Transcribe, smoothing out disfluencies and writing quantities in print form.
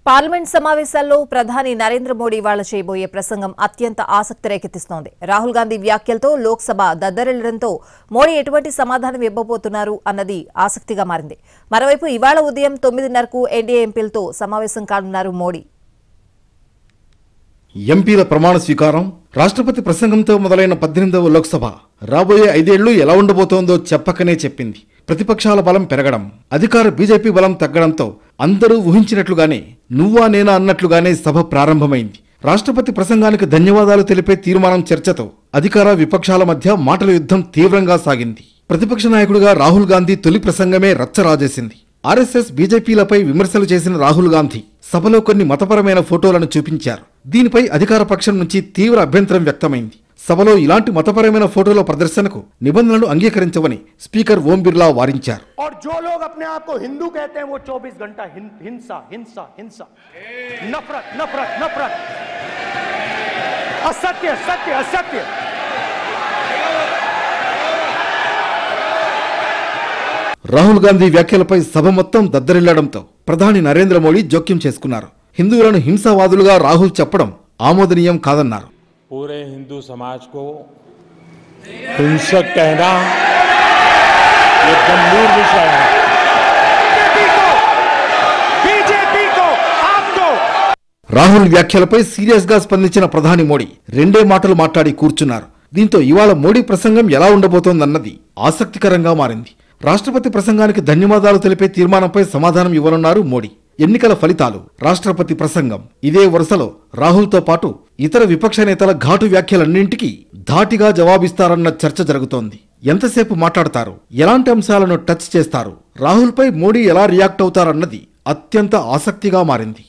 Parliament సమావేశాల్లో ప్రధాని నరేంద్ర మోడీ ఇవాళ చేయబోయే ప్రసంగం అత్యంత ఆసక్తి రేకెత్తిస్తోంది. రాహుల్ గాంధీ వ్యాఖ్యలతో లోక్సభ దద్దరిల్లడంతో మోడీ ఎటువంటి సమాధానం ఇవ్వబోతున్నారు అన్నది ఆసక్తిగా మారింది. మరోవైపు ఇవాళ ఉదయం 9:30కు ఎన్డీఏ ఎంపీలతో సమావేశం కానున్నారు మోడీ. ఎంపీల ప్రమాణ స్వీకారం, రాష్ట్రపతి ప్రసంగంతో మొదలైన 18వ లోక్సభ రాబోయే 5 ఏళ్లు ఎలా ఉండబోతోందో చెప్పకనే చెప్పింది. ప్రతిపక్షాల బలం పెరగడం, అధికార బీజేపీ బలం తగ్గడంతో అందరూ ఊహించినట్లుగానే నువ్వా నేనా అన్నట్లుగానే సభ ప్రారంభమైంది. రాష్ట్రపతి ప్రసంగానికి ధన్యవాదాలు తెలిపే తీర్మానం చర్చతో అధికార విపక్షాల మధ్య మాటల యుద్ధం తీవ్రంగా సాగింది. ప్రతిపక్ష నాయకుడిగా రాహుల్ గాంధీ తొలి ప్రసంగమే రచ్చరాజేసింది. ఆర్ఎస్ఎస్ బీజేపీలపై విమర్శలు చేసిన రాహుల్ గాంధీ సభలో కొన్ని మతపరమైన ఫోటోలను చూపించారు. దీనిపై అధికార పక్షం నుంచి తీవ్ర అభ్యంతరం వ్యక్తమైంది. సభలో ఇలాంటి మతపరమైన ఫోటోల ప్రదర్శనకు నిబంధనలు అంగీకరించవని స్పీకర్ ఓం బిర్లా వారించారు. और जो लोग अपने आप को हिंदू कहते हैं वो 24 घंटा हिंसा हिंसा हिंसा, नफरत नफरत नफरत, असत्य सत्य असत्य. రాహుల్ గాంధీ వ్యాఖ్యలపై సభ మొత్తం దద్దరిల్లడంతో ప్రధాని నరేంద్ర మోడీ జోక్యం చేసుకున్నారు. హిందువులను హింసావాదులుగా రాహుల్ చెప్పడం ఆమోదనీయం కాదన్నారు. पूरे हिंदू समाज को हिंसक कहना ये गंभीर विषय है. बीजेपी को आपको రాహుల్ వ్యాఖ్యలపై సీరియస్ గా స్పందించిన ప్రధాని మోడీ రెండే మాటలు మాట్లాడి కూర్చున్నారు. దీంతో ఇవాళ మోడీ ప్రసంగం ఎలా ఉండబోతోందన్నది ఆసక్తికరంగా మారింది. రాష్ట్రపతి ప్రసంగానికి ధన్యవాదాలు తెలిపే తీర్మానంపై సమాధానం ఇవ్వనున్నారు మోడీ. ఎన్నికల ఫలితాలు, రాష్ట్రపతి ప్రసంగం, ఇదే వరుసలో రాహుల్తో పాటు ఇతర విపక్ష నేతల ఘాటు వ్యాఖ్యలన్నింటికీ ధాటిగా జవాబిస్తారన్న చర్చ జరుగుతోంది. ఎంతసేపు మాట్లాడతారు, ఎలాంటి అంశాలను టచ్ చేస్తారు, రాహుల్పై మోడీ ఎలా రియాక్ట్ అవుతారన్నది అత్యంత ఆసక్తిగా మారింది.